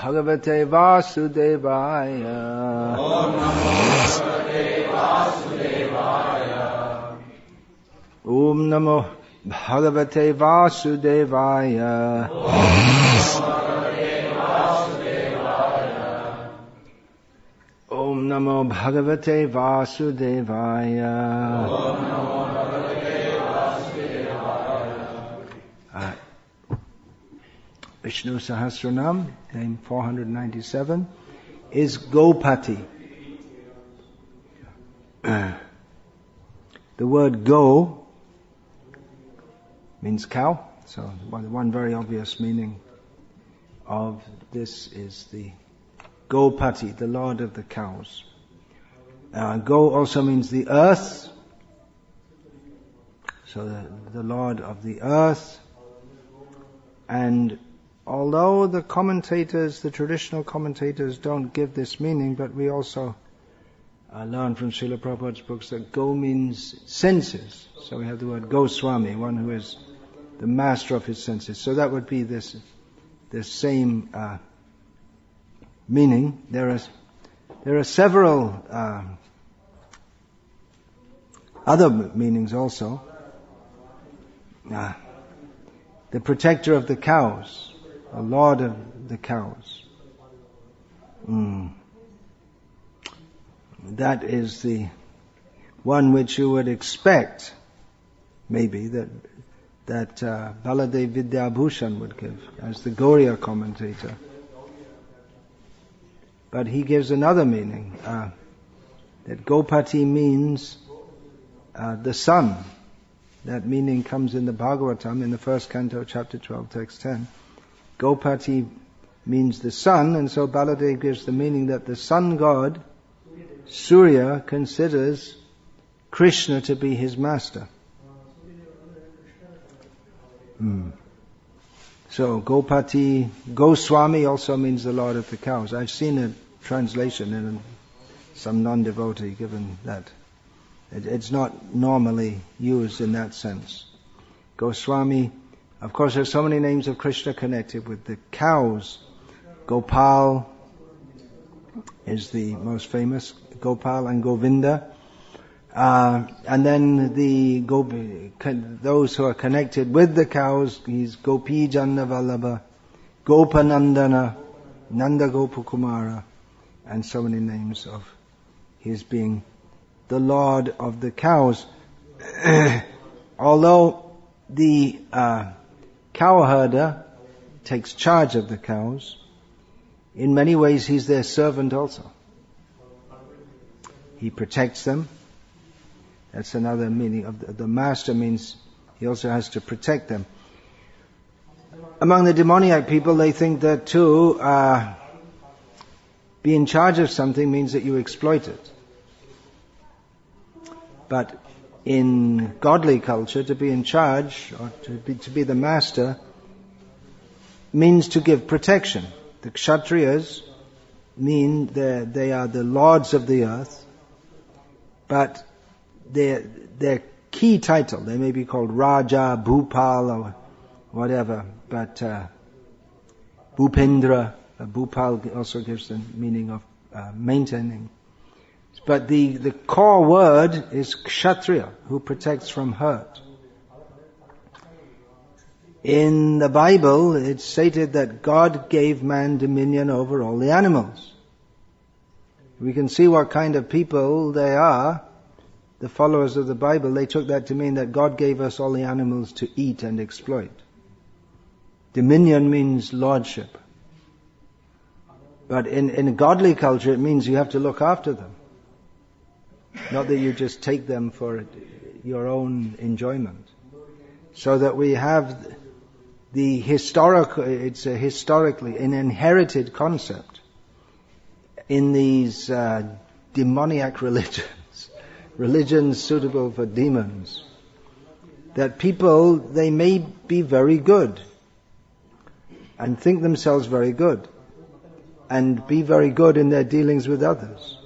Bhagavate Vasudevaya. Om Namo Bhagavate Vasudevaya. Om Namo Bhagavate Vasudevaya. Om Namo Bhagavate Vasudevaya. Vishnu Sahasranama, name 497, is Gopatih. The word go means cow, so one very obvious meaning of this is the Gopatih, the Lord of the cows. Go also means the earth, so the Lord of the earth. And although the commentators, the traditional commentators, don't give this meaning, but we also learn from Srila Prabhupada's books that go means senses. So we have the word Goswami, one who is the master of his senses. So that would be this same meaning. There are several other meanings also. The protector of the cows, the Lord of the cows. That is the one which you would expect, maybe, that Baladev Vidyabhushan would give, as the Gauriya commentator. But he gives another meaning, that Gopatih means the sun. That meaning comes in the Bhagavatam, in the first canto, chapter 12, text 10. Gopatih means the sun, and so Baladev gives the meaning that the sun god, Surya, considers Krishna to be his master. So Gopatih, Goswami also means the Lord of the cows. I've seen a translation in some non-devotee given that. It's not normally used in that sense. Goswami, of course, there's so many names of Krishna connected with the cows. Gopal is the most famous, Gopal and Govinda. And then those who are connected with the cows, he's Gopi Janna Vallabha, Gopanandana, Nanda Gopakumara, and so many names of his being the Lord of the cows. Although the cow herder takes charge of the cows, in many ways he's their servant also. He protects them. That's another meaning of the master, means he also has to protect them. Among the demoniac people, they think that to be in charge of something means that you exploit it. But in godly culture, to be in charge, or to be the master, means to give protection. The Kshatriyas mean they are the lords of the earth, but their key title, they may be called Raja, Bhupal, or whatever, but Bhupendra, Bhupal also gives the meaning of maintaining. But the core word is Kshatriya, who protects from hurt. In the Bible, it's stated that God gave man dominion over all the animals. We can see what kind of people they are. The followers of the Bible, they took that to mean that God gave us all the animals to eat and exploit. Dominion means lordship. But in a godly culture, it means you have to look after them. Not that you just take them for your own enjoyment. So that we have the it's a historically an inherited concept in these demoniac religions suitable for demons, that people, they may be very good and think themselves very good and be very good in their dealings with others,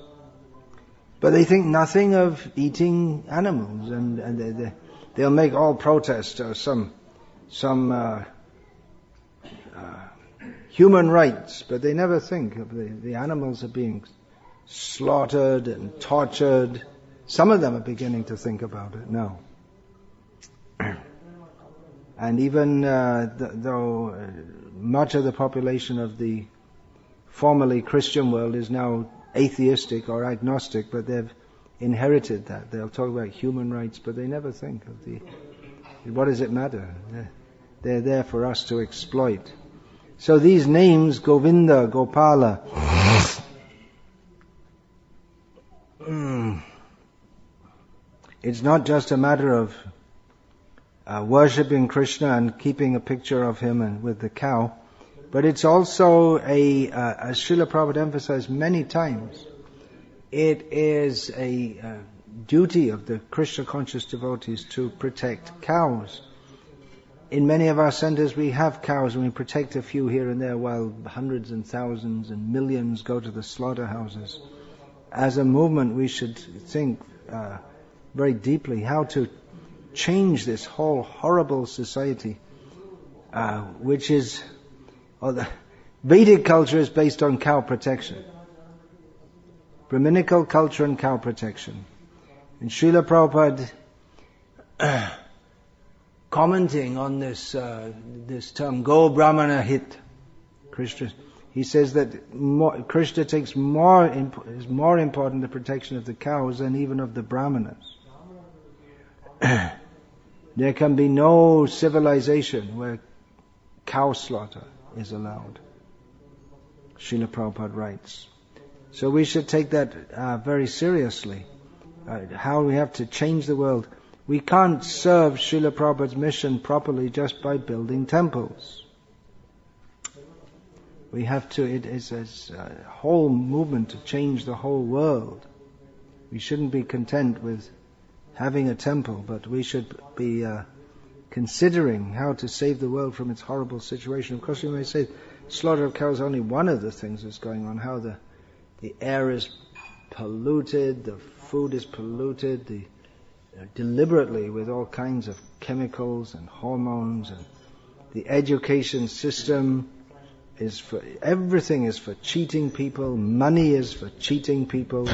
but they think nothing of eating animals, and they'll make all protest or some human rights, but they never think of the animals are being slaughtered and tortured. Some of them are beginning to think about it now. And even though much of the population of the formerly Christian world is now atheistic or agnostic, but they've inherited that. They'll talk about human rights, but they never think of what does it matter? They're there for us to exploit. So these names, Govinda, Gopala, it's not just a matter of worshipping Krishna and keeping a picture of him and with the cow, but it's also as Srila Prabhupada emphasized many times, it is a duty of the Krishna conscious devotees to protect cows. In many of our centers we have cows and we protect a few here and there while hundreds and thousands and millions go to the slaughterhouses. As a movement we should think very deeply how to change this whole horrible society, which is, the Vedic culture is based on cow protection. Brahminical culture and cow protection. And Srila Prabhupada, commenting on this term, Go Brahmana Hit, Krishna, he says that Krishna is more important the protection of the cows than even of the Brahmanas. There can be no civilization where cow slaughter is allowed. Srila Prabhupada writes. So we should take that very seriously. How we have to change the world. We can't serve Srila Prabhupada's mission properly just by building temples. We have to, it is a whole movement to change the whole world. We shouldn't be content with having a temple, but we should be considering how to save the world from its horrible situation. Of course, we may say slaughter of cows is only one of the things that's going on, how the air is polluted, the food is polluted, deliberately with all kinds of chemicals and hormones, and the education system is for, everything is for cheating people, money is for cheating people.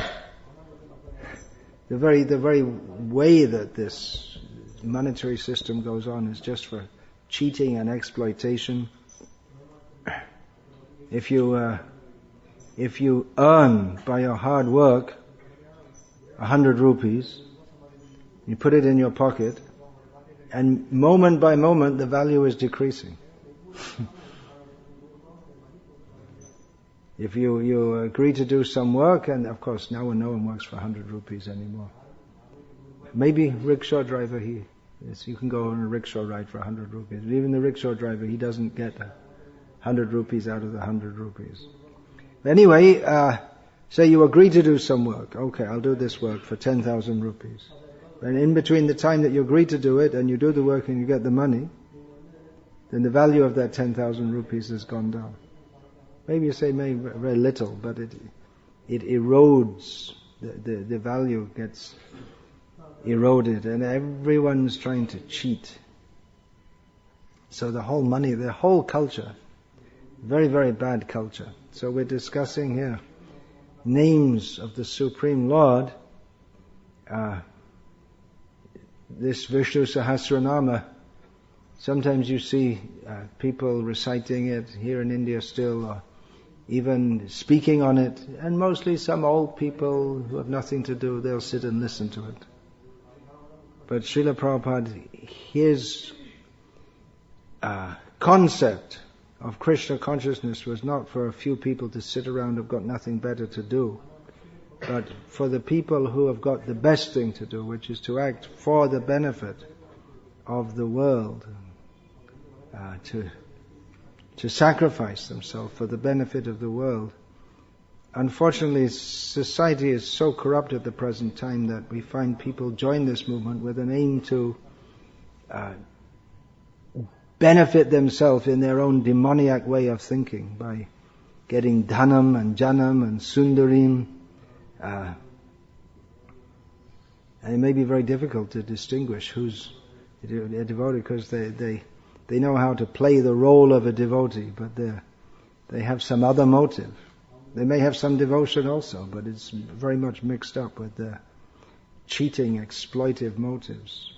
The very way that this monetary system goes on is just for cheating and exploitation. If you earn by your hard work 100 rupees, you put it in your pocket, and moment by moment the value is decreasing. If you agree to do some work, and of course now no one works for 100 rupees anymore. Maybe rickshaw driver, you can go on a rickshaw ride for 100 rupees. But even the rickshaw driver, he doesn't get 100 rupees out of the 100 rupees. Anyway, say you agree to do some work. Okay, I'll do this work for 10,000 rupees. And in between the time that you agree to do it and you do the work and you get the money, then the value of that 10,000 rupees has gone down. Maybe you say very little, but it erodes, the value gets eroded, and everyone's trying to cheat. So the whole money, the whole culture, very, very bad culture. So we're discussing here names of the Supreme Lord. This Vishnu Sahasranama, sometimes you see people reciting it here in India still, or even speaking on it, and mostly some old people who have nothing to do, they'll sit and listen to it. But Srila Prabhupada, his concept of Krishna consciousness was not for a few people to sit around who've got nothing better to do, but for the people who have got the best thing to do, which is to act for the benefit of the world, to sacrifice themselves for the benefit of the world. Unfortunately, society is so corrupt at the present time that we find people join this movement with an aim to benefit themselves in their own demoniac way of thinking by getting dhanam and janam and sundarim. And it may be very difficult to distinguish who's a devotee, because they know how to play the role of a devotee, but they have some other motive. They may have some devotion also, but it's very much mixed up with the cheating, exploitive motives.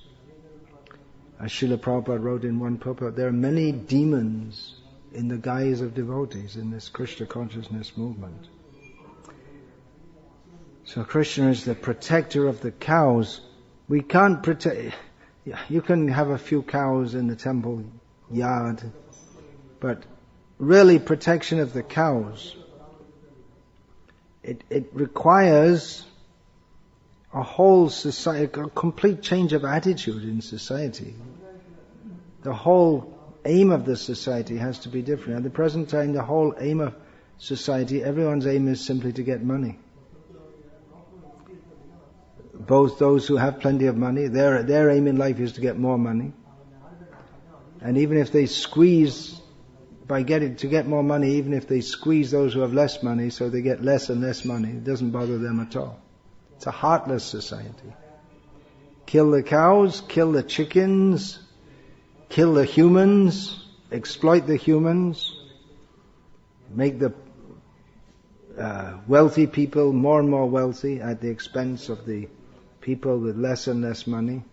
As Srila Prabhupada wrote in one purport, there are many demons in the guise of devotees in this Krishna consciousness movement. So Krishna is the protector of the cows. We can't protect... You can have a few cows in the temple yard, but really protection of the cows, it requires a whole society, a complete change of attitude in society. The whole aim of the society has to be different. At the present time, the whole aim of society, everyone's aim is simply to get money. Both those who have plenty of money, their aim in life is to get more money. And even if they squeeze, to get more money, even if they squeeze those who have less money so they get less and less money, it doesn't bother them at all. It's a heartless society. Kill the cows, kill the chickens, kill the humans, exploit the humans, make the wealthy people more and more wealthy at the expense of the people with less and less money.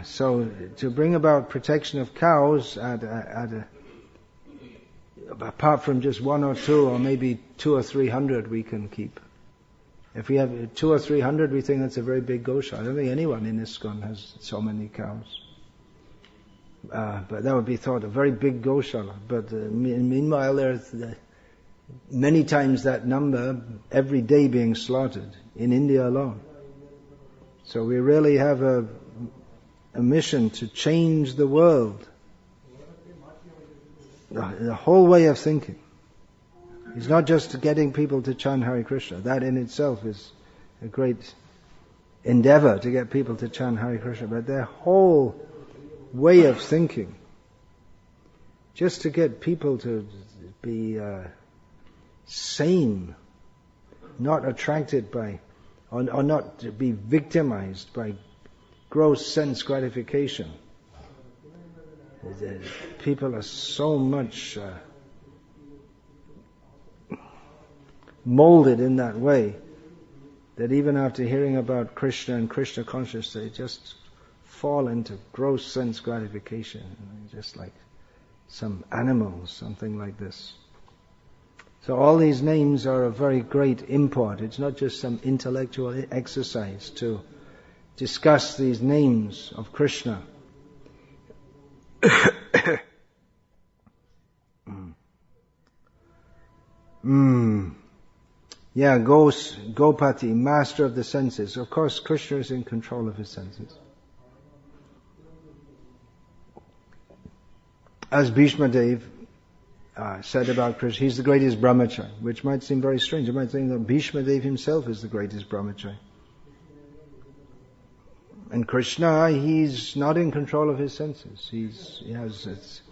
So to bring about protection of cows apart from just 1 or 2 or maybe 200 or 300 we can keep. If we have 200 or 300, we think that's a very big goshala. I don't think anyone in ISKCON has so many cows. But that would be thought a very big goshala. But meanwhile, there's many times that number every day being slaughtered in India alone. So we really have a mission to change the world. The whole way of thinking. It's not just getting people to chant Hare Krishna. That in itself is a great endeavor to get people to chant Hare Krishna. But their whole way of thinking, just to get people to be sane, not attracted by, or not to be victimized by gross sense gratification. People are so much molded in that way that even after hearing about Krishna and Krishna consciousness, they just fall into gross sense gratification, just like some animals, something like this. So all these names are of very great import. It's not just some intellectual exercise to discuss these names of Krishna. Yeah, Gopatih, master of the senses. Of course, Krishna is in control of his senses. As Bhishma Dev said about Krishna, he's the greatest brahmachari, which might seem very strange. You might think that Bhishma Dev himself is the greatest brahmachari. And Krishna, he's not in control of his senses. He has its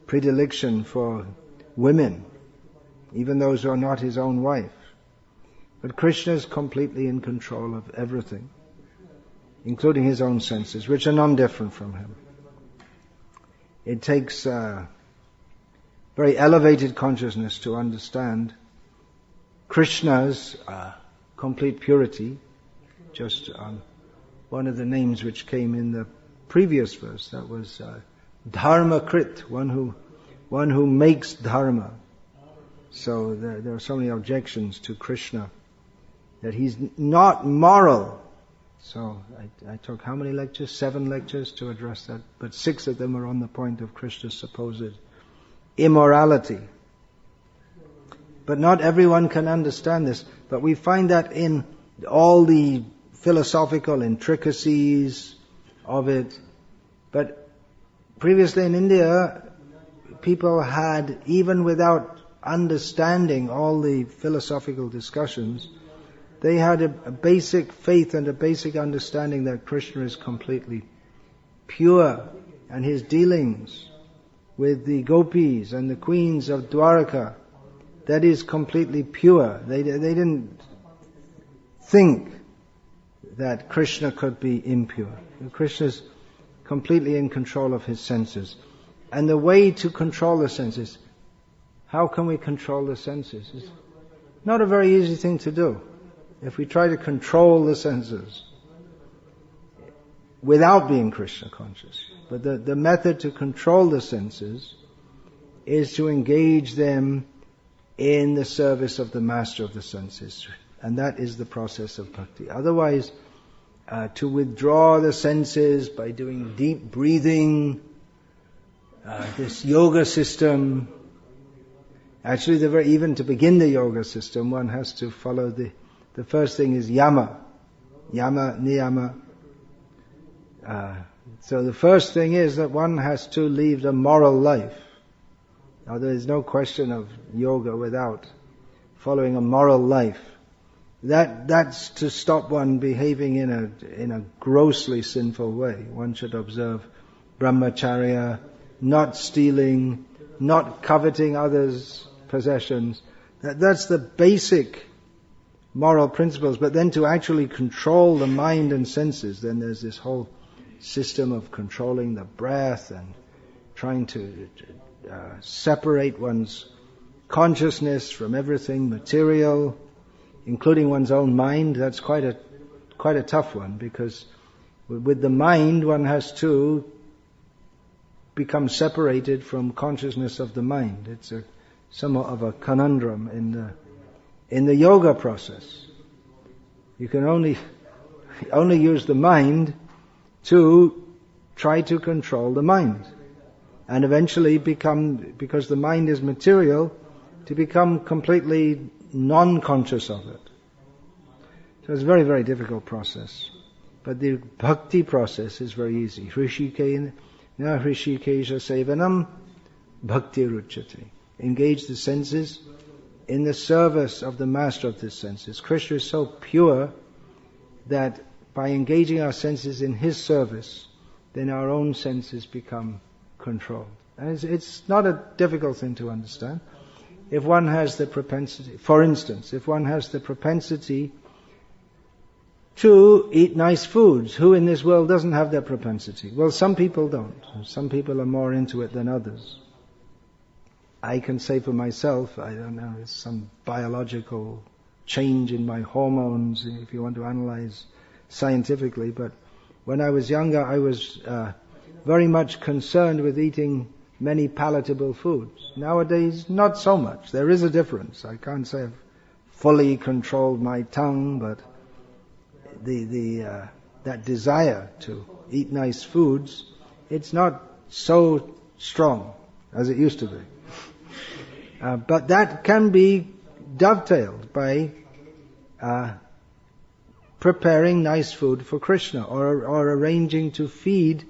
predilection for women, even those who are not his own wife. But Krishna is completely in control of everything, including his own senses, which are non-different from him. It takes very elevated consciousness to understand Krishna's complete purity, just one of the names which came in the previous verse, that was Dharmakrit, one who makes dharma. So there are so many objections to Krishna, that he's not moral. So I took how many lectures? 7 lectures to address that, but 6 of them are on the point of Krishna's supposed immorality. But not everyone can understand this, but we find that in all the philosophical intricacies of it. But previously in India, people had, even without understanding all the philosophical discussions, they had a basic faith and a basic understanding that Krishna is completely pure, and his dealings with the gopis and the queens of Dwaraka, that is completely pure. They didn't think that Krishna could be impure. Krishna is completely in control of his senses. And the way to control the senses how can we control the senses? It's not a very easy thing to do. If we try to control the senses without being Krishna conscious. But the method to control the senses is to engage them in the service of the master of the senses. And that is the process of bhakti. Otherwise, to withdraw the senses by doing deep breathing, this yoga system, actually even to begin the yoga system, one has to follow the first thing is yama, niyama. So the first thing is that one has to lead the moral life. Now there is no question of yoga without following a moral life. That's to stop one behaving in a grossly sinful way. One should observe brahmacharya, not stealing, not coveting others' possessions. That's the basic moral principles. But then to actually control the mind and senses, then there's this whole system of controlling the breath and trying to separate one's consciousness from everything material, including one's own mind. That's quite a tough one, because with the mind one has to become separated from consciousness of the mind. It's somewhat of a conundrum in the yoga process. You can only use the mind to try to control the mind, and eventually because the mind is material, to become completely non-conscious of it. So it's a very, very difficult process. But the bhakti process is very easy. Hrishikesha sevanam bhakti ruchyate. Engage the senses in the service of the master of the senses. Krishna is so pure that by engaging our senses in his service, then our own senses become controlled. And it's not a difficult thing to understand. If one has the propensity, for instance, if one has the propensity to eat nice foods, who in this world doesn't have that propensity? Well, some people don't. Some people are more into it than others. I can say for myself, I don't know, it's some biological change in my hormones, if you want to analyze scientifically, but when I was younger, I was very much concerned with eating many palatable foods. Nowadays, not so much. There is a difference. I can't say I've fully controlled my tongue, but that desire to eat nice foods, it's not so strong as it used to be. But that can be dovetailed by preparing nice food for Krishna, or arranging to feed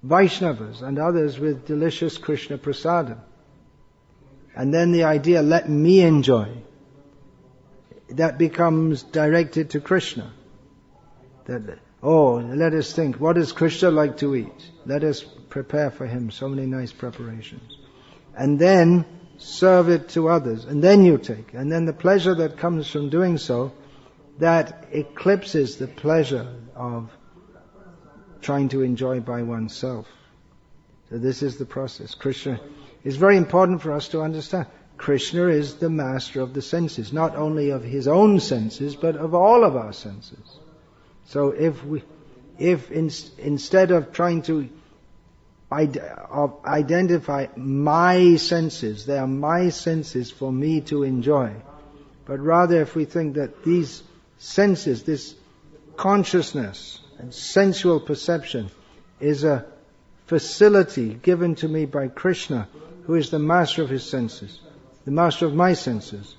Vaishnavas and others with delicious Krishna prasadam. And then the idea, let me enjoy, that becomes directed to Krishna. Let us think, what does Krishna like to eat? Let us prepare for him so many nice preparations. And then serve it to others. And then you take. And then the pleasure that comes from doing so, that eclipses the pleasure of trying to enjoy by oneself. So this is the process. Krishna is very important for us to understand. Krishna is the master of the senses, not only of his own senses, but of all of our senses. So if instead of trying to identify my senses, they are my senses for me to enjoy, but rather if we think that these senses, this consciousness and sensual perception, is a facility given to me by Krishna, who is the master of his senses, the master of my senses,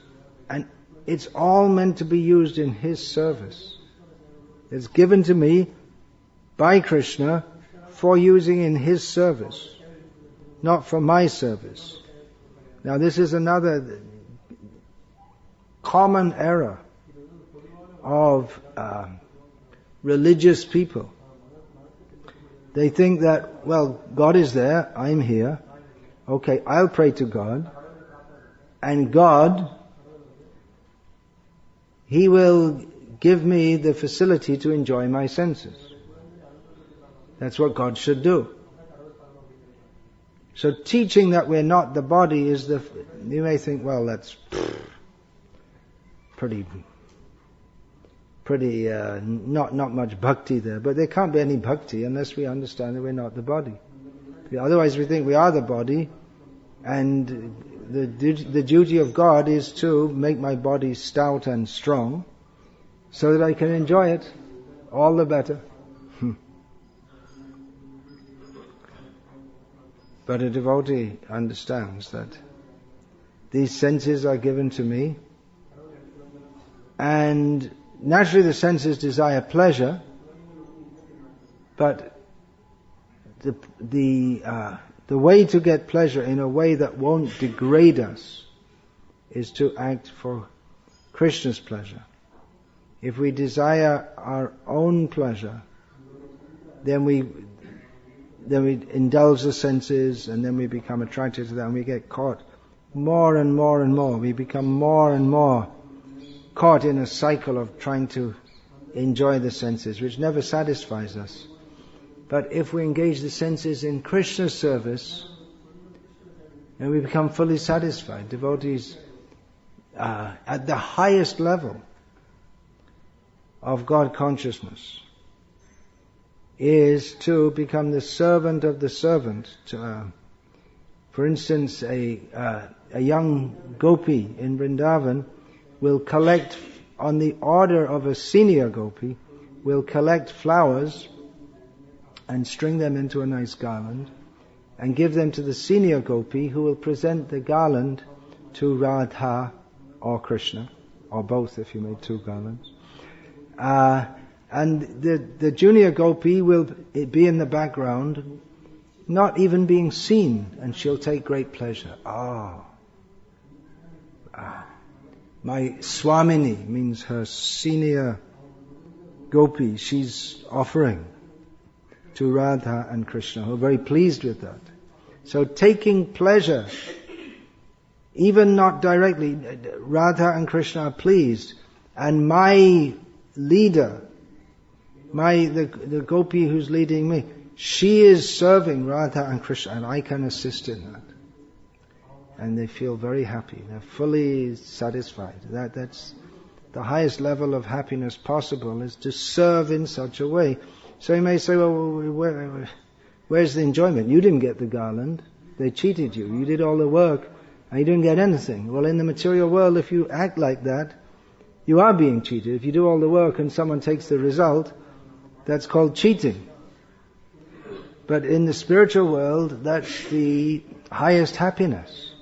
and it's all meant to be used in his service. It's given to me by Krishna for using in his service, not for my service. Now this is another common error of religious people. They think that, well, God is there, I'm here, okay, I'll pray to God, and God, he will give me the facility to enjoy my senses. That's what God should do. So teaching that we're not the body is you may think, well, that's pretty not much bhakti there. But there can't be any bhakti unless we understand that we're not the body. Otherwise we think we are the body, and the duty of God is to make my body stout and strong so that I can enjoy it all the better. But a devotee understands that these senses are given to me, and naturally the senses desire pleasure, but the way to get pleasure in a way that won't degrade us is to act for Krishna's pleasure. If we desire our own pleasure, then we indulge the senses, and then we become attracted to that, and we get caught more and more and more. We become more and more caught in a cycle of trying to enjoy the senses, which never satisfies us. But if we engage the senses in Krishna's service, then we become fully satisfied. Devotees at the highest level of God consciousness is to become the servant of the servant. For instance, a young gopi in Vrindavan will collect, on the order of a senior gopi, will collect flowers and string them into a nice garland and give them to the senior gopi, who will present the garland to Radha or Krishna, or both if you made two garlands. And the junior gopi will be in the background, not even being seen, and she'll take great pleasure. My Swamini means her senior gopi, she's offering to Radha and Krishna, who are very pleased with that. So taking pleasure, even not directly, Radha and Krishna are pleased, and my leader, the gopi who's leading me, she is serving Radha and Krishna, and I can assist in that. And they feel very happy. They're fully satisfied. That's the highest level of happiness possible, is to serve in such a way. So you may say, well, where's the enjoyment? You didn't get the garland. They cheated you. You did all the work and you didn't get anything. Well, in the material world, if you act like that, you are being cheated. If you do all the work and someone takes the result, that's called cheating. But in the spiritual world, that's the highest happiness.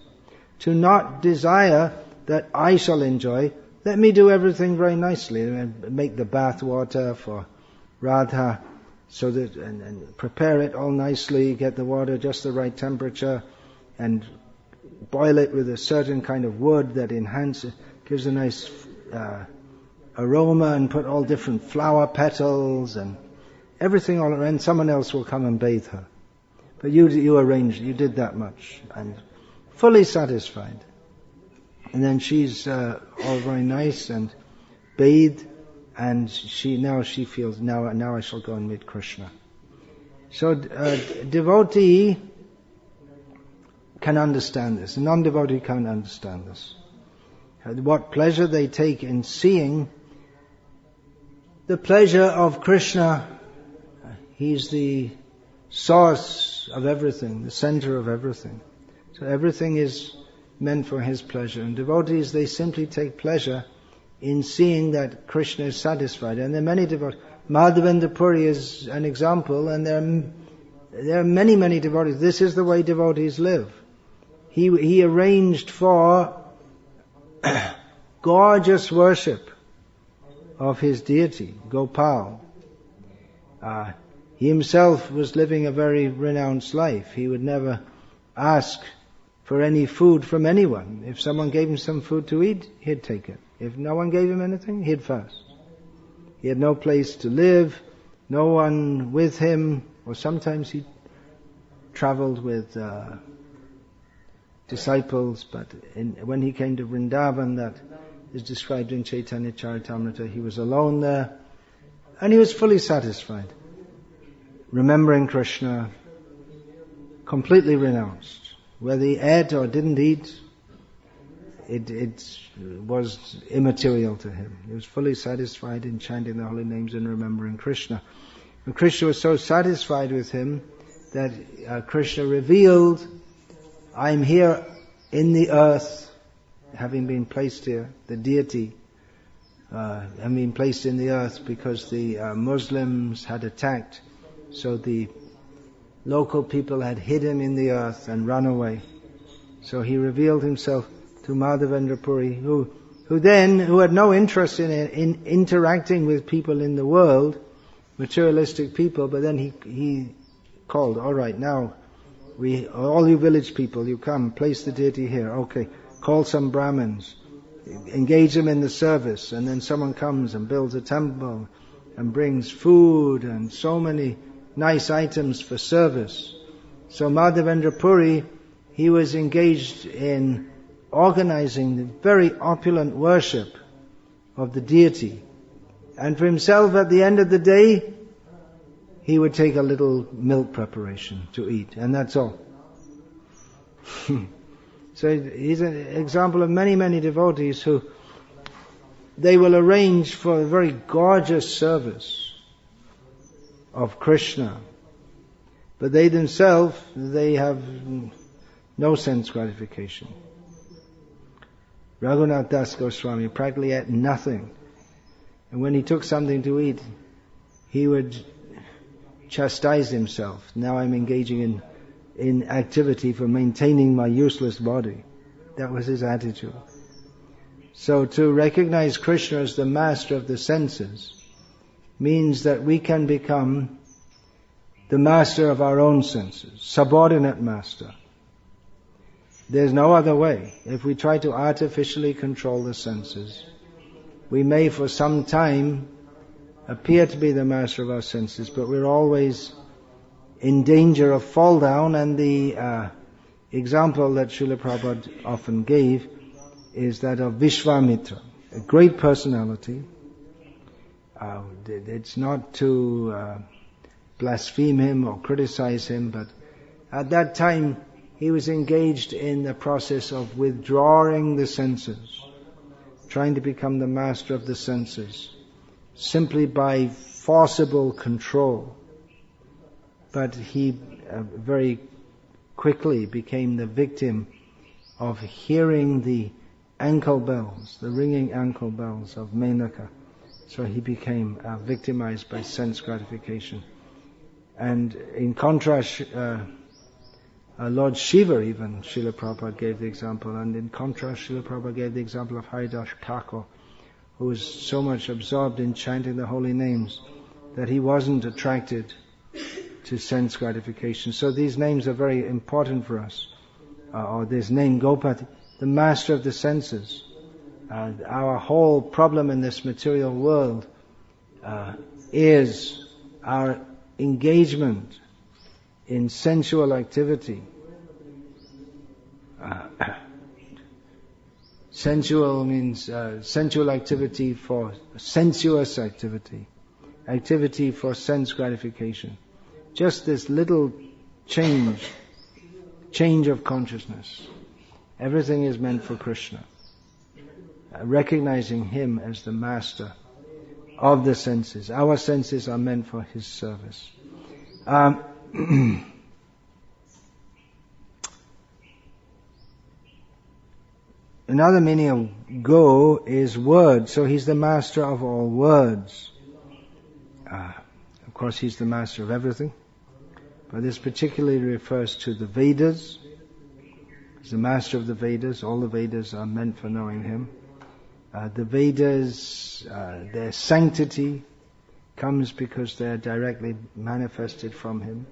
To not desire that I shall enjoy. Let me do everything very nicely and make the bath water for Radha, so that and prepare it all nicely, get the water just the right temperature, and boil it with a certain kind of wood that enhances, gives a nice aroma, and put all different flower petals and everything all around. Someone else will come and bathe her, but you arranged, you did that much, and fully satisfied. And then she's all very nice and bathed, and she feels, now I shall go and meet Krishna. So devotee can understand this. A non-devotee can't understand this. What pleasure they take in seeing the pleasure of Krishna. He's the source of everything, the center of everything. So everything is meant for His pleasure. And devotees, they simply take pleasure in seeing that Krishna is satisfied. And there are many devotees. Madhavendra Puri is an example, and there are many, many devotees. This is the way devotees live. He arranged for gorgeous worship of his deity, Gopal. He himself was living a very renounced life. He would never ask for any food from anyone. If someone gave him some food to eat, he'd take it. If no one gave him anything, he'd fast. He had no place to live, no one with him, or sometimes he traveled with disciples, but when he came to Vrindavan, that is described in Chaitanya Charitamrita, he was alone there, and he was fully satisfied, remembering Krishna, completely renounced. Whether he ate or didn't eat, it was immaterial to him. He was fully satisfied in chanting the holy names and remembering Krishna. And Krishna was so satisfied with him that Krishna revealed, I'm here in the earth, having been placed here, the deity, having been placed in the earth because the Muslims had attacked. So the local people had hid him in the earth and run away. So he revealed himself to Madhavendra Puri, who had no interest in interacting with people in the world, materialistic people, but then he called, all right, now, all you village people, you come, place the deity here, okay, call some Brahmins, engage them in the service, and then someone comes and builds a temple and brings food and so many nice items for service. So Madhavendra Puri, he was engaged in organizing the very opulent worship of the deity. And for himself, at the end of the day, he would take a little milk preparation to eat, and that's all. So he's an example of many, many devotees who, they will arrange for a very gorgeous service of Krishna, but they themselves, they have no sense gratification. Raghunath Das Goswami practically ate nothing. And when he took something to eat, he would chastise himself. Now I'm engaging in activity for maintaining my useless body. That was his attitude. So to recognize Krishna as the master of the senses means that we can become the master of our own senses, subordinate master. There's no other way. If we try to artificially control the senses, we may for some time appear to be the master of our senses, but we're always in danger of fall down. And the example that Srila Prabhupada often gave is that of Vishwamitra, a great personality. It's not to blaspheme him or criticize him, but at that time he was engaged in the process of withdrawing the senses, trying to become the master of the senses, simply by forcible control. But he very quickly became the victim of hearing the ankle bells, the ringing ankle bells of Menaka. So he became victimized by sense gratification. And in contrast, Lord Shiva even, Srila Prabhupada gave the example, and in contrast Srila Prabhupada gave the example of Haridas Thakur, who was so much absorbed in chanting the holy names that he wasn't attracted to sense gratification. So these names are very important for us. Or this name Gopatih, the master of the senses. Our whole problem in this material world is our engagement in sensual activity. Sensual means sensual activity for sensuous activity, activity for sense gratification. Just this little change of consciousness. Everything is meant for Krishna. Recognizing him as the master of the senses. Our senses are meant for his service. Another meaning of Go is word. So he's the master of all words. Of course, he's the master of everything. But this particularly refers to the Vedas. He's the master of the Vedas. All the Vedas are meant for knowing him. The Vedas, their sanctity comes because they are directly manifested from him.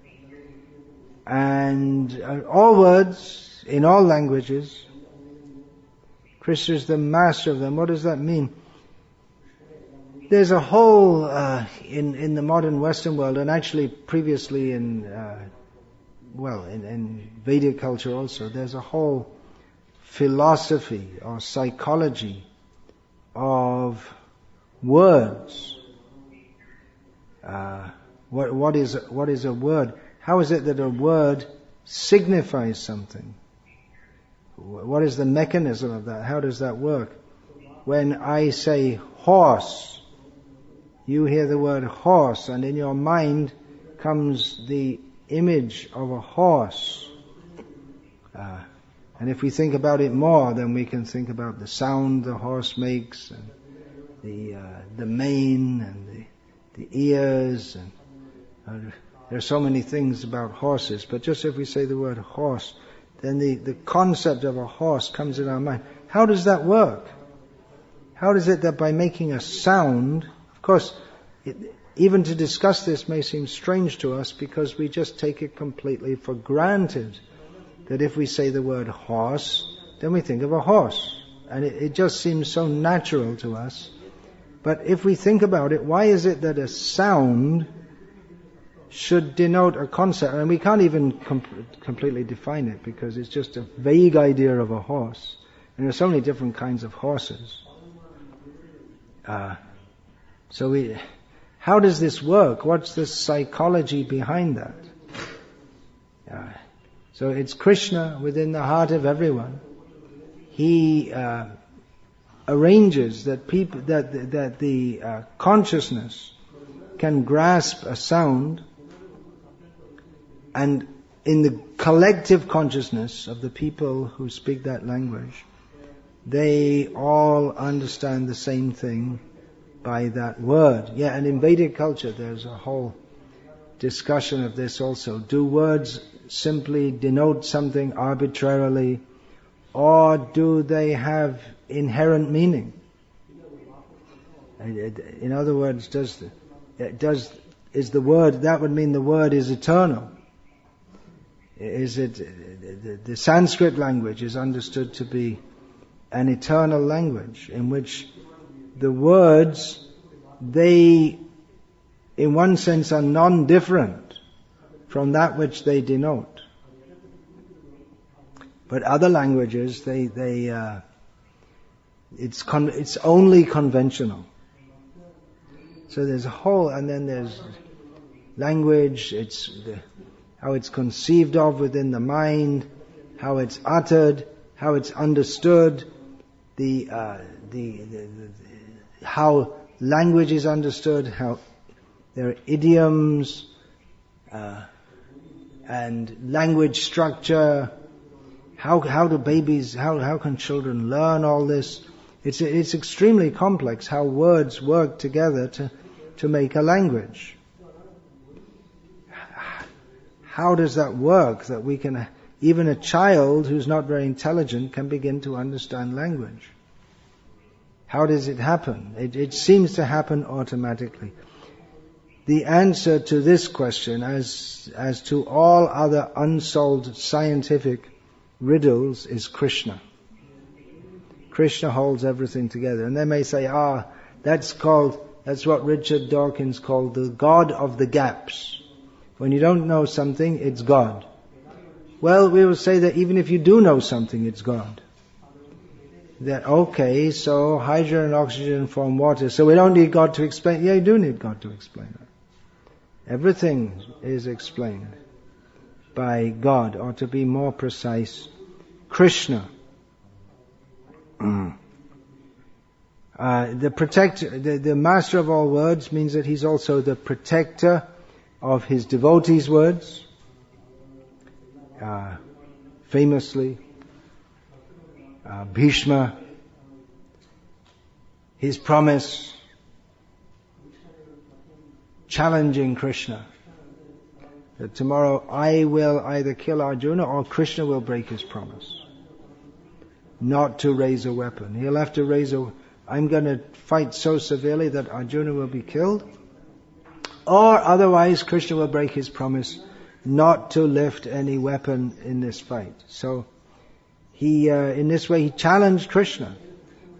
And all words, in all languages, Krishna is the master of them. What does that mean? There's a whole, in the modern Western world, and actually previously in Vedic culture also, there's a whole philosophy or psychology of words. What is a word? How is it that a word signifies something. What is the mechanism of that? How does that work? When I say horse, you hear the word horse, and in your mind comes the image of a horse. And if we think about it more, then we can think about the sound the horse makes, and the mane, and the ears, and there are so many things about horses. But just if we say the word horse, then the concept of a horse comes in our mind. How does that work? How is it that by making a sound, of course, even to discuss this may seem strange to us because we just take it completely for granted that if we say the word horse, then we think of a horse. And it just seems so natural to us. But if we think about it, why is it that a sound should denote a concept? And we can't even completely define it because it's just a vague idea of a horse. And there are so many different kinds of horses. How does this work? What's the psychology behind that? So it's Krishna within the heart of everyone. He arranges that the consciousness can grasp a sound, and in the collective consciousness of the people who speak that language, they all understand the same thing by that word. Yeah, and in Vedic culture there's a whole discussion of this also. Do words simply denote something arbitrarily, or do they have inherent meaning? In other words, is the word, that would mean the word is eternal? Is it, the Sanskrit language is understood to be an eternal language in which the words, they in one sense are non-different from that which they denote. But other languages, it's only conventional. So there's a whole, and then there's language, how it's conceived of within the mind, how it's uttered, how it's understood, how language is understood, how there are idioms, and language structure. How do babies, how can children learn all this? It's extremely complex how words work together to make a language. How does that work, that we can, even a child who's not very intelligent can begin to understand language? How does it happen? It seems to happen automatically. The answer to this question, as to all other unsolved scientific riddles, is Krishna. Krishna holds everything together. And they may say, that's what Richard Dawkins called the God of the gaps. When you don't know something, it's God. Well, we will say that even if you do know something, it's God. That, okay, so hydrogen and oxygen form water, so we don't need God to explain. Yeah, you do need God to explain it. Everything is explained by God, or to be more precise, Krishna. The master of all words means that he's also the protector of his devotees' words. Famously, Bhishma, his promise, challenging Krishna, that tomorrow I will either kill Arjuna or Krishna will break his promise not to raise a weapon. He'll have to I'm going to fight so severely that Arjuna will be killed, or otherwise Krishna will break his promise not to lift any weapon in this fight. So he, in this way, he challenged Krishna.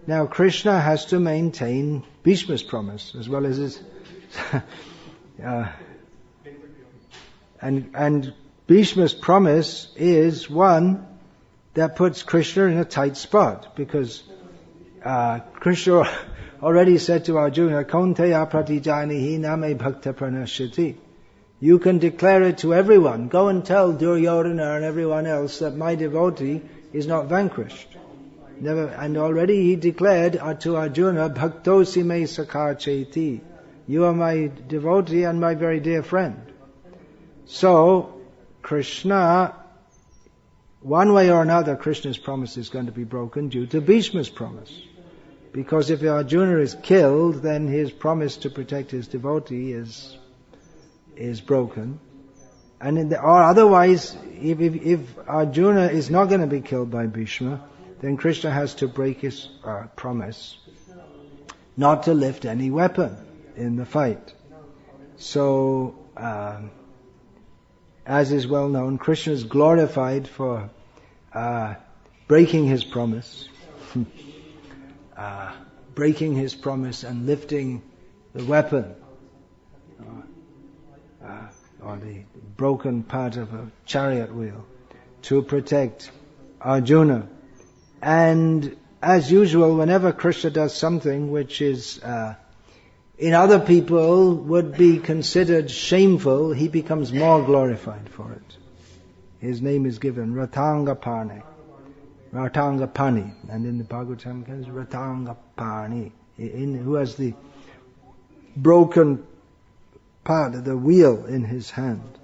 Now Krishna has to maintain Bhishma's promise as well as his and Bhishma's promise is one that puts Krishna in a tight spot, because Krishna already said to Arjuna, Kaunteya pratijanihi name bhakta pranashyati. You can declare it to everyone. Go and tell Duryodhana and everyone else that my devotee is not vanquished. Never, and already he declared to Arjuna, Bhaktosi me sakha cheti. You are my devotee and my very dear friend. So, Krishna, one way or another, Krishna's promise is going to be broken due to Bhishma's promise. Because if Arjuna is killed, then his promise to protect his devotee is broken. And or otherwise, if Arjuna is not going to be killed by Bhishma, then Krishna has to break his promise not to lift any weapon in the fight. So, as is well known, Krishna is glorified for breaking his promise, and lifting the weapon, or the broken part of a chariot wheel, to protect Arjuna. And as usual, whenever Krishna does something which is in other people would be considered shameful, he becomes more glorified for it. His name is given Ratangapani, and in the Bhagavatam it is Ratangapani, who has the broken part of the wheel in his hand.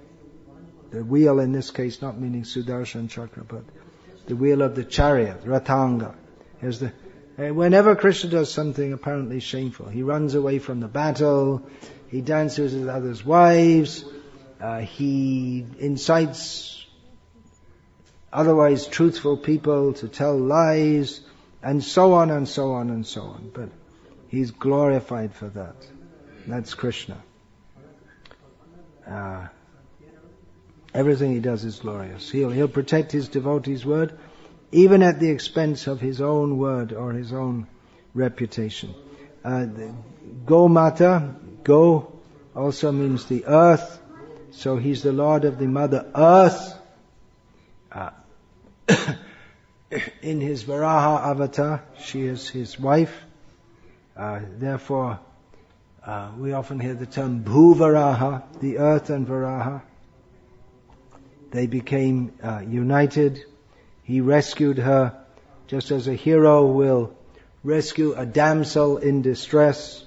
The wheel in this case not meaning Sudarshan Chakra, but the wheel of the chariot, Ratanga. Whenever Krishna does something apparently shameful, he runs away from the battle, he dances with others' wives, he incites otherwise truthful people to tell lies, and so on and so on and so on. But he's glorified for that. That's Krishna. Everything he does is glorious. He'll protect his devotees' word, even at the expense of his own word or his own reputation. Gomata, Go also means the earth, so he's the Lord of the Mother Earth. In his Varaha avatar, she is his wife. Therefore, we often hear the term Bhuvaraha, the earth and Varaha. They became united. He rescued her, just as a hero will rescue a damsel in distress.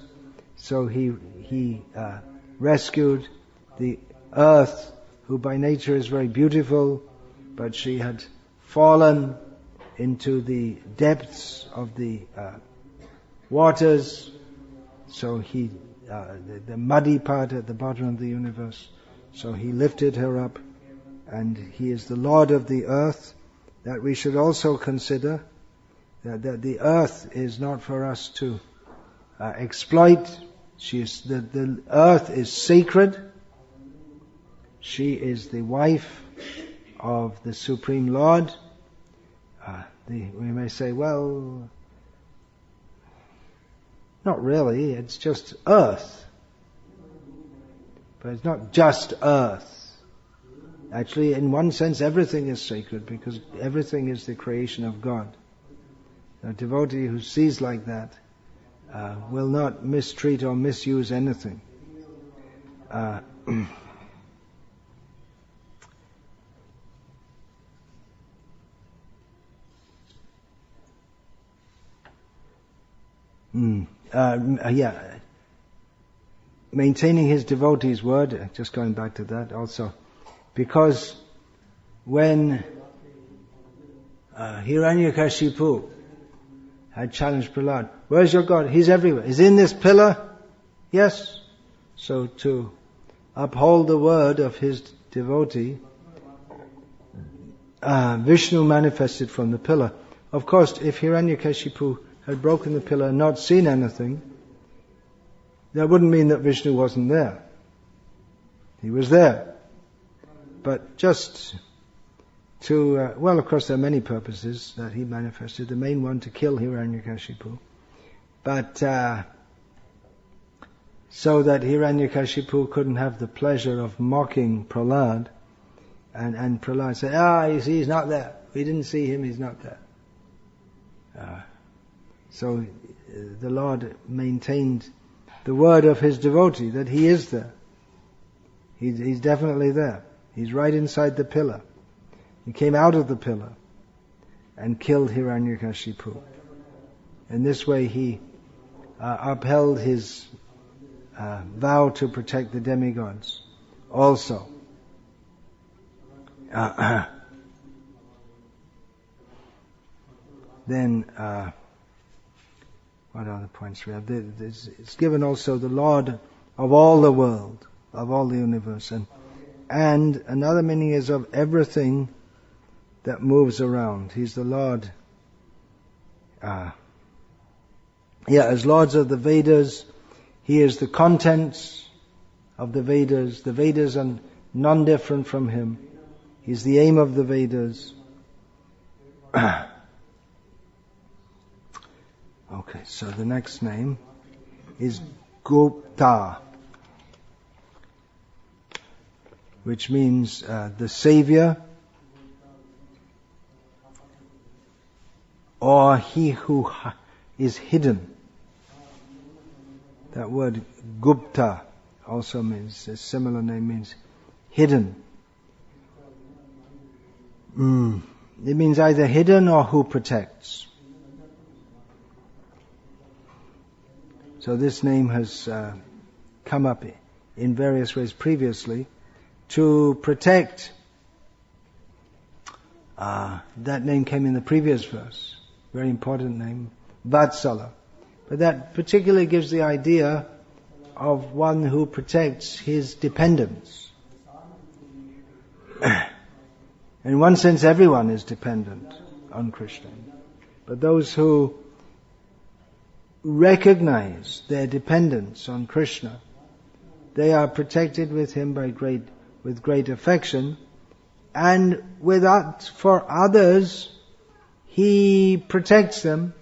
So he rescued the earth, who by nature is very beautiful, but she had fallen into the depths of the waters. So the muddy part at the bottom of the universe. So he lifted her up, and he is the Lord of the earth. That we should also consider that the earth is not for us to exploit. The earth is sacred. She is the wife of the Supreme Lord. We may say, well, not really, it's just earth. But it's not just earth. Actually, in one sense, everything is sacred, because everything is the creation of God. A devotee who sees like that will not mistreat or misuse anything. Maintaining his devotee's word, just going back to that also. Because when Hiranyakashipu had challenged Prahlad, where's your God? He's everywhere. He's in this pillar? Yes. So to uphold the word of his devotee, Vishnu manifested from the pillar. Of course, if Hiranyakashipu had broken the pillar and not seen anything, that wouldn't mean that Vishnu wasn't there. He was there. But just to, of course there are many purposes that he manifested. The main one to kill Hiranyakashipu. But so that Hiranyakashipu couldn't have the pleasure of mocking Prahlad. And Prahlad said, you see, he's not there. We didn't see him, he's not there. So the Lord maintained the word of his devotee, that he is there. He's definitely there. He's right inside the pillar. He came out of the pillar and killed Hiranyakashipu. In this way he upheld his vow to protect the demigods also. Then, what other points we have? It's given also the Lord of all the world, of all the universe. And another meaning is of everything that moves around. He's the Lord. As Lords of the Vedas, He is the contents of the Vedas. The Vedas are non-different from Him. He's the aim of the Vedas. Okay, so the next name is Gopta, which means the Savior, or he who is hidden. That word Gupta also means, a similar name means hidden. It means either hidden or who protects. So this name has come up in various ways previously to protect. That name came in the previous verse, very important name, Vatsala. But that particularly gives the idea of one who protects his dependents. In one sense, everyone is dependent on Krishna. But those who recognize their dependence on Krishna, they are protected with Him with great affection, and for others, He protects them,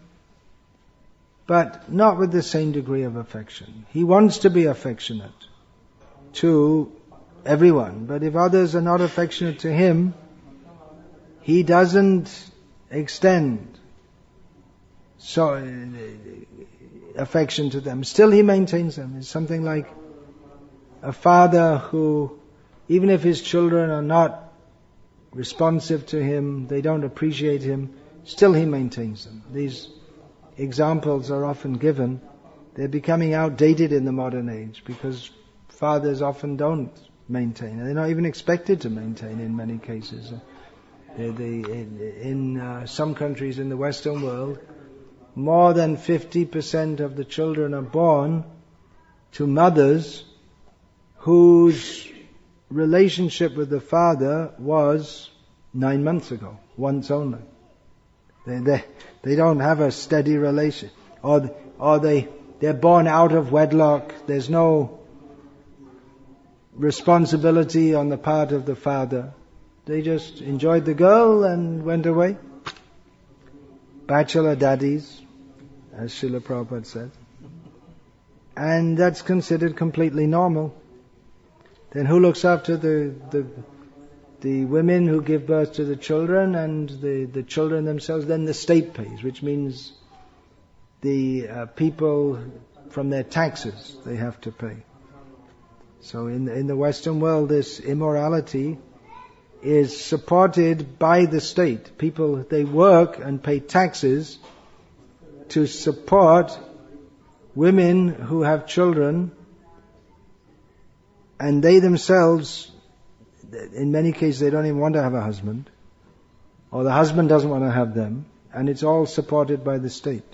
but not with the same degree of affection. He wants to be affectionate to everyone, but if others are not affectionate to Him, He doesn't extend affection to them. Still He maintains them. It's something like a father who, even if his children are not responsive to him, they don't appreciate him, still He maintains them. These examples are often given. They're becoming outdated in the modern age because fathers often don't maintain. They're not even expected to maintain in many cases. In some countries in the Western world, more than 50% of the children are born to mothers whose relationship with the father was 9 months ago, once only. They don't have a steady relation, or they're born out of wedlock. There's no responsibility on the part of the father. They just enjoyed the girl and went away. Bachelor daddies, as Srila Prabhupada said. And that's considered completely normal. Then who looks after the women who give birth to the children and the children themselves? Then the state pays, which means the people from their taxes they have to pay. So in the Western world, this immorality is supported by the state. People, they work and pay taxes to support women who have children, and they themselves, in many cases, they don't even want to have a husband, or the husband doesn't want to have them, and it's all supported by the state.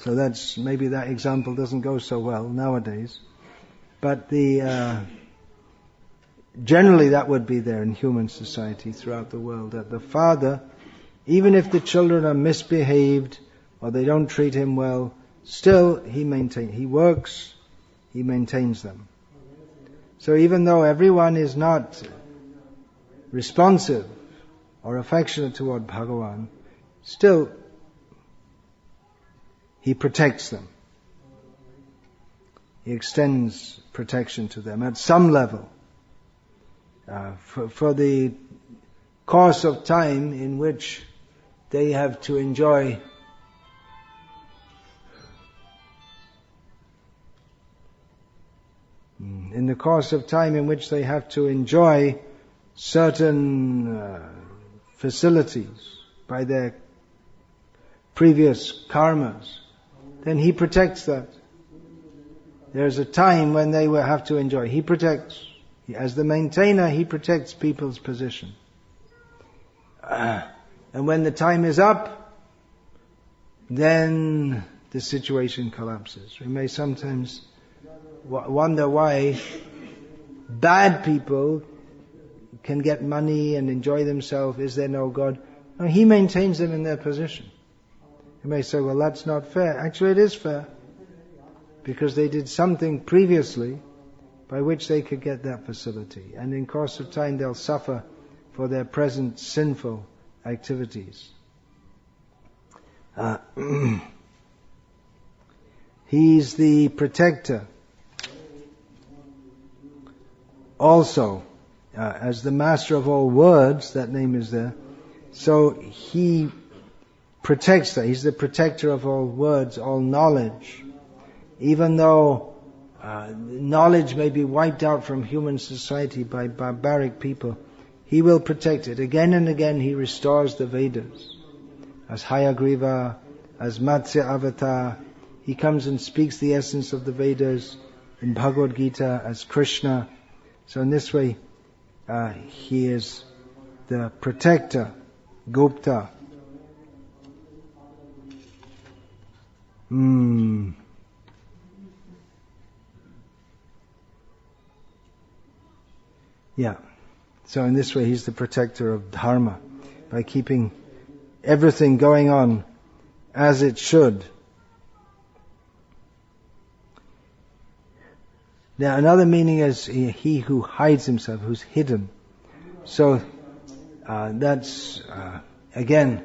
So maybe that example doesn't go so well nowadays, but generally that would be there in human society throughout the world, that the father, even if the children are misbehaved or they don't treat him well, still he works, he maintains them. So even though everyone is not responsive or affectionate toward Bhagavan, still he protects them. He extends protection to them at some level. For the course of time in which they have to enjoy course of time in which they have to enjoy certain facilities by their previous karmas, then he protects that. There's a time when they will have to enjoy. He protects. As the maintainer, he protects people's position. And when the time is up, then the situation collapses. We may sometimes wonder why bad people can get money and enjoy themselves. Is there no God? No, he maintains them in their position. You may say, well, that's not fair. Actually, it is fair. Because they did something previously by which they could get that facility. And in course of time, they'll suffer for their present sinful activities. He's the protector. Also, as the master of all words, that name is there. So he protects that. He's the protector of all words, all knowledge. Even though knowledge may be wiped out from human society by barbaric people, he will protect it. Again and again he restores the Vedas. As Hayagriva, as Matsya Avatar, he comes and speaks the essence of the Vedas in Bhagavad Gita as Krishna. So in this way, he is the protector, Gopta. Yeah. So in this way, he's the protector of dharma, by keeping everything going on as it should. Now another meaning is he who hides himself, who's hidden. So that's again,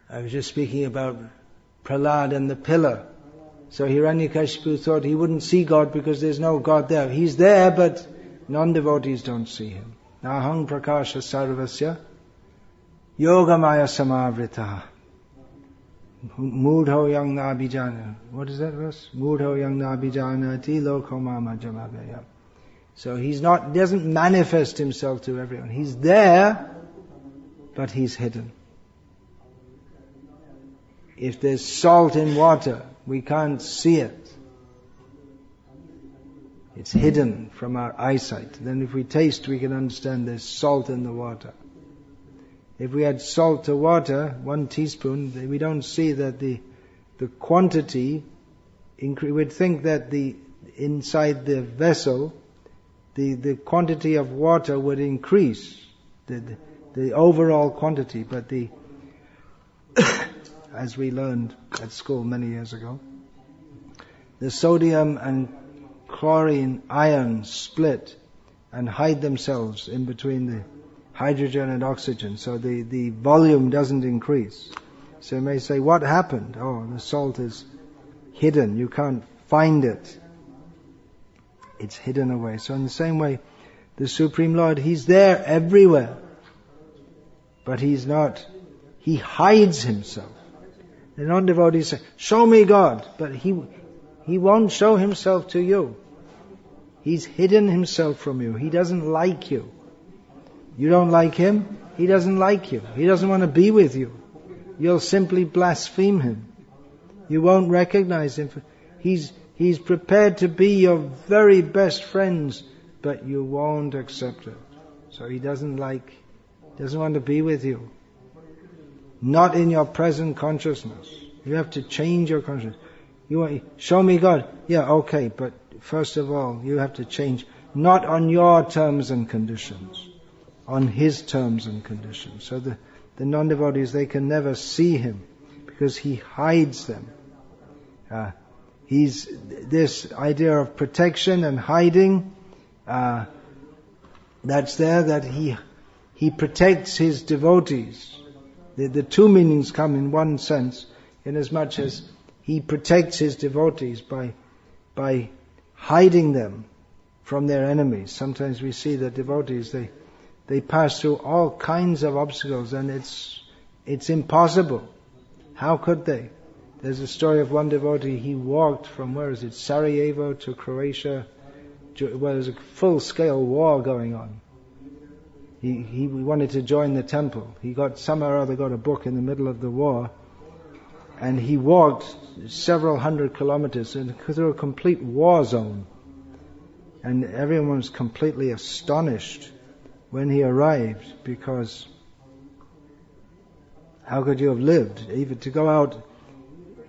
I was just speaking about Prahlad and the pillar. So Hiranyakashipu thought he wouldn't see God because there's no God there. He's there, but non-devotees don't see him. Nahang prakasha sarvasya yogamaya samavrita mudho yang nabhijana. What is that verse? Mudho yang nabhijanati lokomama jamagaya. So he doesn't manifest himself to everyone. He's there, but he's hidden. If there's salt in water, we can't see it. It's hidden from our eyesight. Then if we taste, we can understand there's salt in the water. If we add salt to water, 1 teaspoon, we don't see that the quantity, we'd think that inside the vessel, the quantity of water would increase, the overall quantity, but as we learned at school many years ago, the sodium and chlorine ions split and hide themselves in between the hydrogen and oxygen, so the volume doesn't increase. So you may say, what happened? Oh, the salt is hidden, you can't find it. It's hidden away. So in the same way, the Supreme Lord, He's there everywhere, but He's not, He hides Himself. The non-devotees say, show me God, but He won't show Himself to you. He's hidden Himself from you. He doesn't like you. You don't like Him, He doesn't like you. He doesn't want to be with you. You'll simply blaspheme Him. You won't recognize Him. He's prepared to be your very best friends, but you won't accept it. So He doesn't want to be with you. Not in your present consciousness. You have to change your consciousness. You want, show me God. Yeah, okay, but first of all, you have to change. Not on your terms and conditions. On His terms and conditions. So the non-devotees, they can never see Him because He hides them. He's this idea of protection and hiding, that's there, that He protects His devotees. The two meanings come in one sense, inasmuch as He protects His devotees by hiding them from their enemies. Sometimes we see that devotees, they pass through all kinds of obstacles and it's impossible. How could they? There's a story of one devotee, he walked from, Sarajevo to Croatia, where there was a full-scale war going on. He wanted to join the temple. He somehow or other got a book in the middle of the war, and he walked several hundred kilometers through a complete war zone. And everyone was completely astonished when he arrived, because how could you have lived? Even to go out,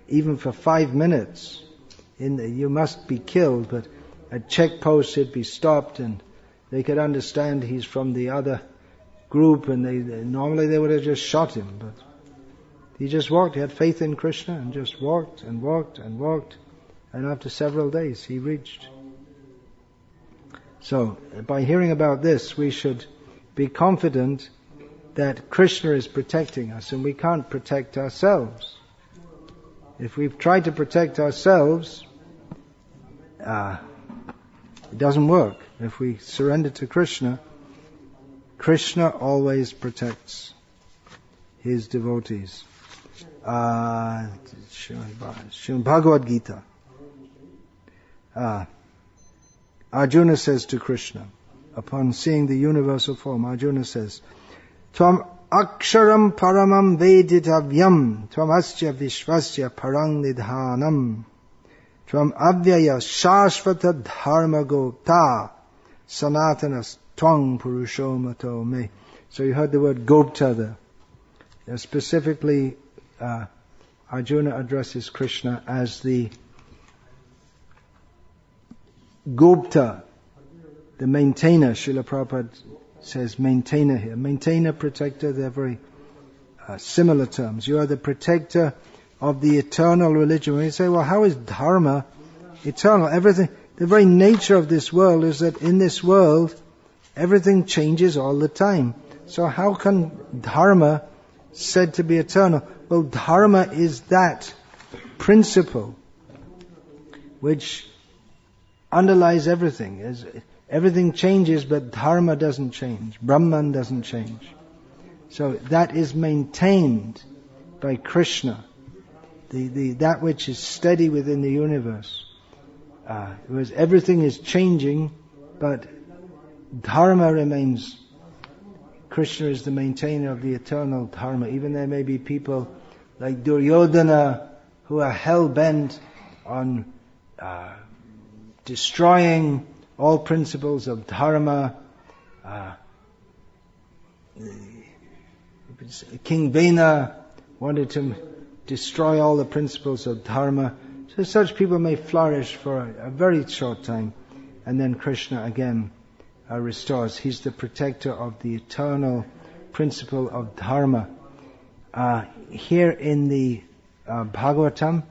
even for 5 minutes, you must be killed, but at checkposts he'd be stopped, and they could understand he's from the other group, and normally they would have just shot him, but he just walked. He had faith in Krishna and just walked and walked and walked, and after several days he reached. So, by hearing about this, we should be confident that Krishna is protecting us, and we can't protect ourselves. If we've tried to protect ourselves, it doesn't work. If we surrender to Krishna, Krishna always protects his devotees. Srimad Bhagavad Gita. Arjuna says to Krishna, upon seeing the universal form, Arjuna says, Tvam aksharam paramam veditavyam, tvam asya vishvasya parang nidhanam, tvam avyaya shashvata dharma gopta, sanatanas twang purusho mato me. So you heard the word Gopta there. Specifically, Arjuna addresses Krishna as the Gopta, the maintainer. Srila Prabhupada says maintainer here. Maintainer, protector, they're very similar terms. You are the protector of the eternal religion. When you say, well, how is dharma eternal? Everything, the very nature of this world is that in this world, everything changes all the time. So how can dharma said to be eternal? Well, dharma is that principle which underlies everything. Everything changes, but dharma doesn't change. Brahman doesn't change. So that is maintained by Krishna. That which is steady within the universe. Whereas everything is changing, but dharma remains. Krishna is the maintainer of the eternal dharma. Even there may be people like Duryodhana who are hell-bent on destroying all principles of dharma. King Vena wanted to destroy all the principles of dharma. So such people may flourish for a very short time, and then Krishna again restores. He's the protector of the eternal principle of dharma. Here in the Bhagavatam,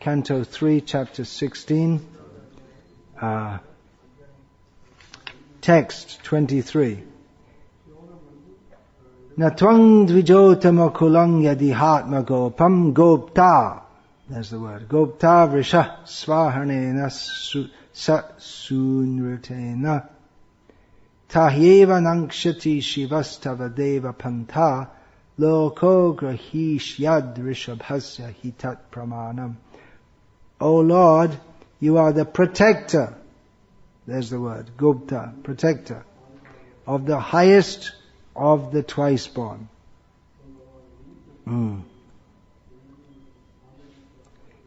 Canto 3, Chapter 16, text 23. Natvang dvijotama kulang yadihatma gopam gopta. There's the word. Gopta vrisha svahanena sunritena. Tahyeva nankshati shivastava deva panta loko grahish yad rishabhasya hitat pramanam. O Lord, you are the protector. There's the word. Gopta, protector. Of the highest of the twice born.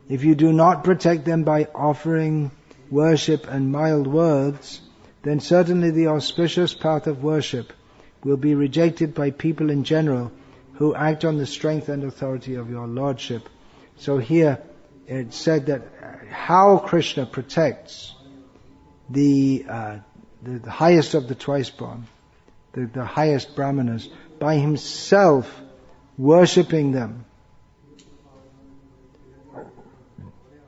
If you do not protect them by offering worship and mild words, then certainly the auspicious path of worship will be rejected by people in general who act on the strength and authority of your Lordship. So here it said that how Krishna protects the highest of the twice born, the highest brahmanas, by himself worshipping them.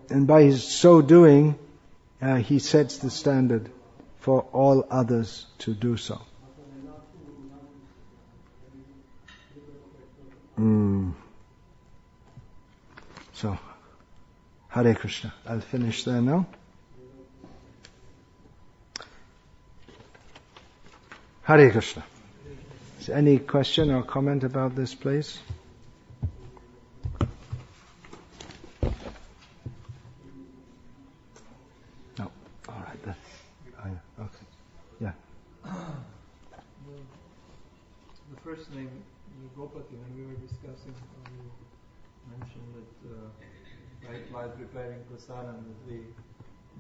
And by his so doing, he sets the standard for all others to do so. So, Hare Krishna. I'll finish there now. Hare Krishna. Is there any question or comment about this place? Okay. Yeah. The first name, Gopatih, when we were discussing, you mentioned that while preparing prasadam, that we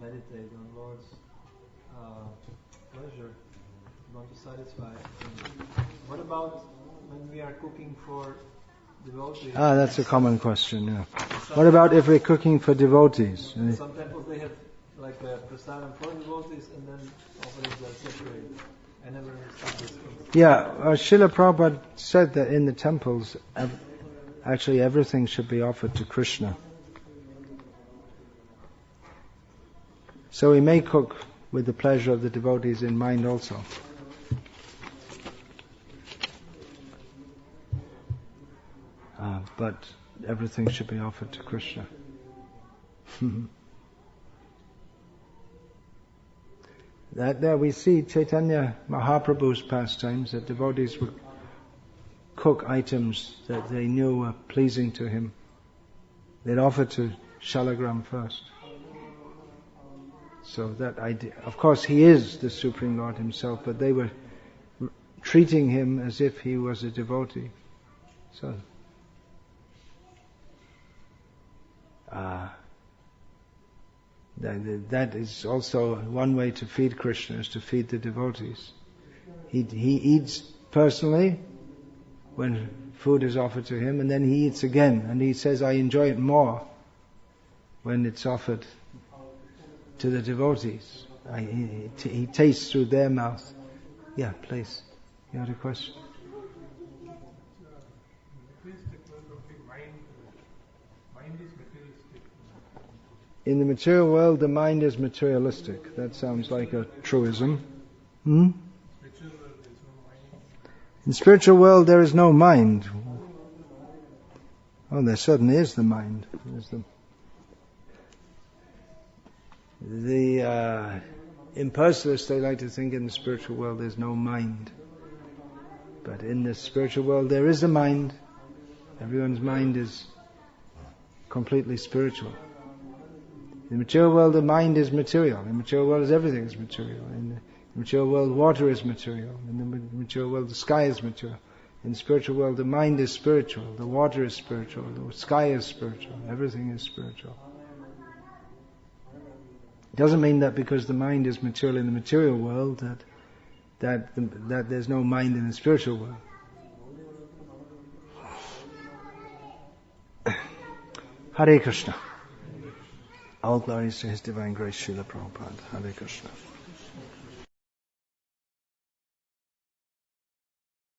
meditate on Lord's pleasure, want to satisfy. What about when we are cooking for devotees? That's a common question, yeah. What about if we're cooking for devotees? Some temples they have like a prasadam for devotees and then offerings are separate. I never understood this. Yeah, Srila Prabhupada said that in the temples, actually everything should be offered to Krishna. So we may cook with the pleasure of the devotees in mind also. But everything should be offered to Krishna. There we see Chaitanya Mahaprabhu's pastimes, that devotees would cook items that they knew were pleasing to him. They'd offer to Shalagram first. So that idea, of course he is the Supreme Lord himself, but they were treating him as if he was a devotee. So that is also one way to feed Krishna, is to feed the devotees. He eats personally when food is offered to him, and then he eats again, and he says, I enjoy it more when it's offered to the devotees. He tastes through their mouth. Yeah, please. You had a question? In the material world, the mind is materialistic. That sounds like a truism. In the spiritual world, there is no mind. Oh, there certainly is the mind. The impersonalists, they like to think in the spiritual world there's no mind. But in the spiritual world, there is a mind. Everyone's mind is completely spiritual. In the material world, the mind is material. In the material world, everything is material. In the material world, water is material. In the material world, the sky is material. In the spiritual world, the mind is spiritual. The water is spiritual. The sky is spiritual. Everything is spiritual. It doesn't mean that because the mind is material in the material world that there's no mind in the spiritual world. Hare Krishna. All glories to His Divine Grace, Srila Prabhupada. Hare Krishna.